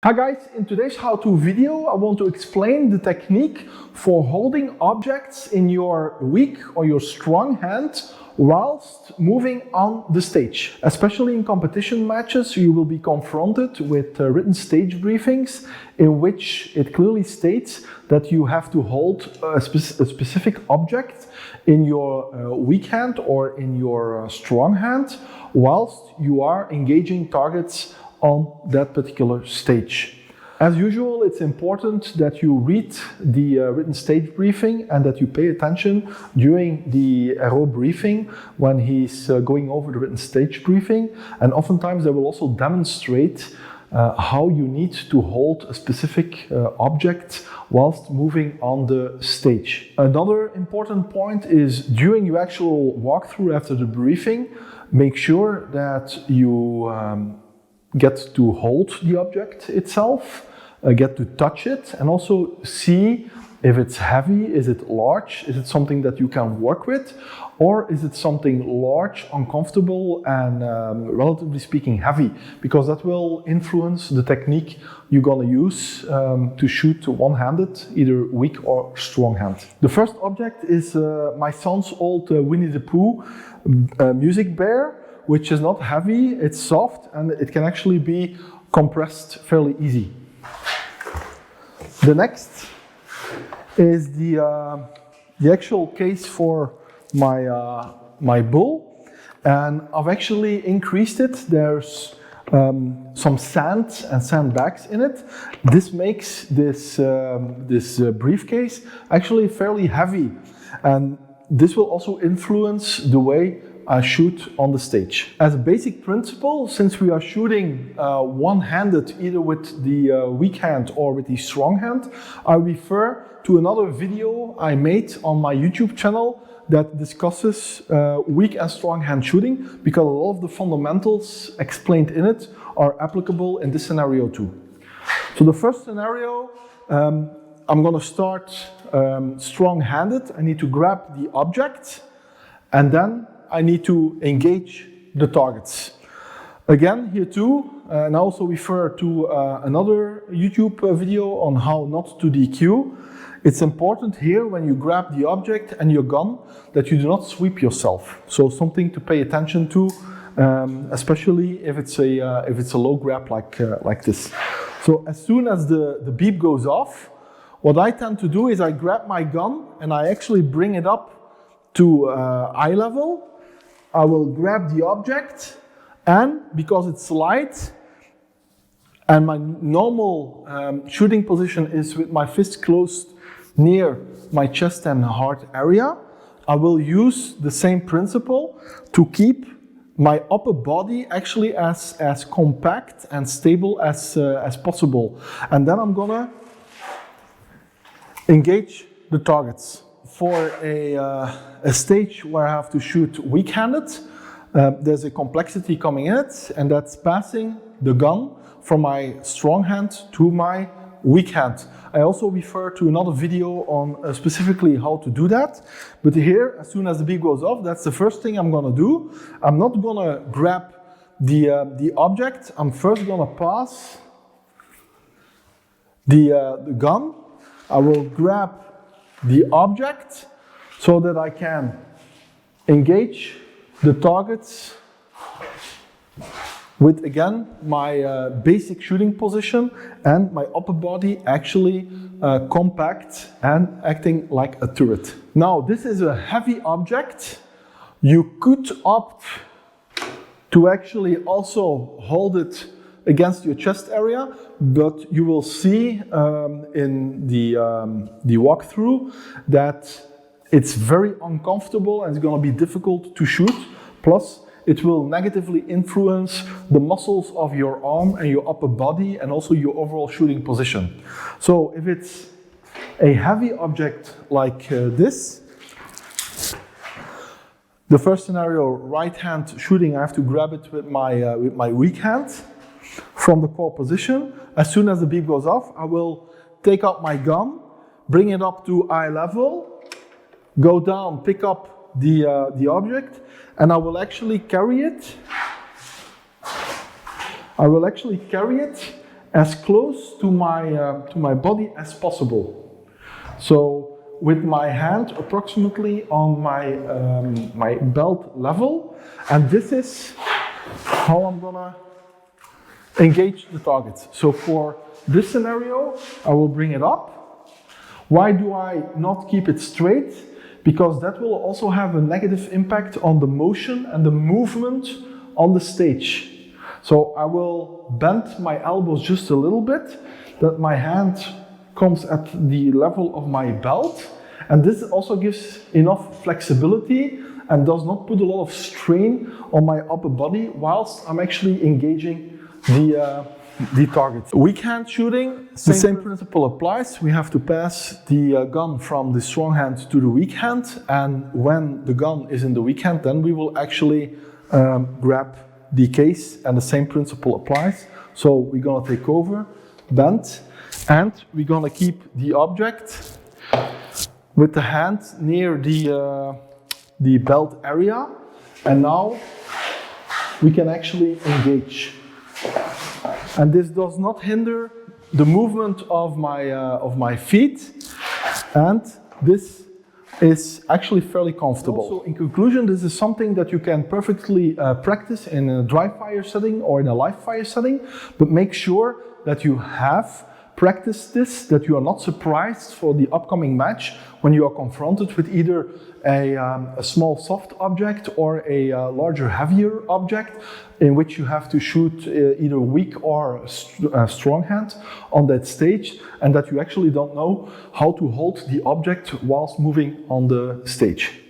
Hi guys, in today's how-to video I want to explain the technique for holding objects in your weak or your strong hand whilst moving on the stage. Especially in competition matches you will be confronted with written stage briefings in which it clearly states that you have to hold a specific object in your weak hand or in your strong hand whilst you are engaging targets on that particular stage. As usual, it's important that you read the written stage briefing and that you pay attention during the RO briefing when he's going over the written stage briefing, and oftentimes they will also demonstrate how you need to hold a specific object whilst moving on the stage. Another important point is during your actual walkthrough after the briefing, make sure that you get to hold the object itself, get to touch it, and also see if it's heavy, is it large, is it something that you can work with, or is it something large, uncomfortable, and relatively speaking heavy, because that will influence the technique you're gonna use to shoot one-handed, either weak or strong hand. The first object is my son's old Winnie the Pooh music bear, which is not heavy, it's soft, and it can actually be compressed fairly easy. The next is the actual case for my bull, and I've actually increased it. There's some sand and sandbags in it. This makes this briefcase actually fairly heavy, and this will also influence the way I shoot on the stage. As a basic principle, since we are shooting one-handed, either with the weak hand or with the strong hand, I refer to another video I made on my YouTube channel that discusses weak and strong hand shooting, because a lot of the fundamentals explained in it are applicable in this scenario too. So the first scenario, I'm gonna start strong-handed. I need to grab the object, and then I need to engage the targets. Again, here too, and I also refer to another YouTube video on how not to DQ. It's important here when you grab the object and your gun that you do not sweep yourself. So something to pay attention to, especially if it's a low grab like this. So as soon as the beep goes off, what I tend to do is I grab my gun and I actually bring it up to eye level. I will grab the object, and because it's light and my normal shooting position is with my fist closed near my chest and heart area, I will use the same principle to keep my upper body actually as compact and stable as possible. And then I'm gonna engage the targets. For a stage where I have to shoot weak-handed, there's a complexity coming in it, and that's passing the gun from my strong hand to my weak hand. I also refer to another video on specifically how to do that, but here, as soon as the beep goes off, that's the first thing I'm gonna do. I'm not gonna grab the object, I'm first gonna pass the gun. I will grab the object so that I can engage the targets with, again, my basic shooting position and my upper body actually compact and acting like a turret. Now, this is a heavy object. You could opt to actually also hold it against your chest area, but you will see in the walkthrough that it's very uncomfortable and it's going to be difficult to shoot. Plus, it will negatively influence the muscles of your arm and your upper body and also your overall shooting position. So if it's a heavy object like this, the first scenario, right hand shooting, I have to grab it with my weak hand from the core position. As soon as the beep goes off, I will take up my gun, bring it up to eye level, go down, pick up the object, and I will actually carry it. as close to my body as possible. So with my hand approximately on my belt level, and this is how I'm gonna engage the target. So for this scenario, I will bring it up. Why do I not keep it straight? Because that will also have a negative impact on the motion and the movement on the stage. So I will bend my elbows just a little bit, that my hand comes at the level of my belt, and this also gives enough flexibility and does not put a lot of strain on my upper body whilst I'm actually engaging the target. Weak hand shooting, the same principle applies. We have to pass the gun from the strong hand to the weak hand, and when the gun is in the weak hand, then we will actually grab the case, and the same principle applies. So we're gonna take over, bend, and we're gonna keep the object with the hand near the belt area, and now we can actually engage. And this does not hinder the movement of my feet, and this is actually fairly comfortable. Also, in conclusion, this is something that you can perfectly practice in a dry fire setting or in a live fire setting, but make sure that you have practiced this, that you are not surprised for the upcoming match when you are confronted with either a small soft object or a larger heavier object in which you have to shoot either weak or strong hand on that stage, and that you actually don't know how to hold the object whilst moving on the stage.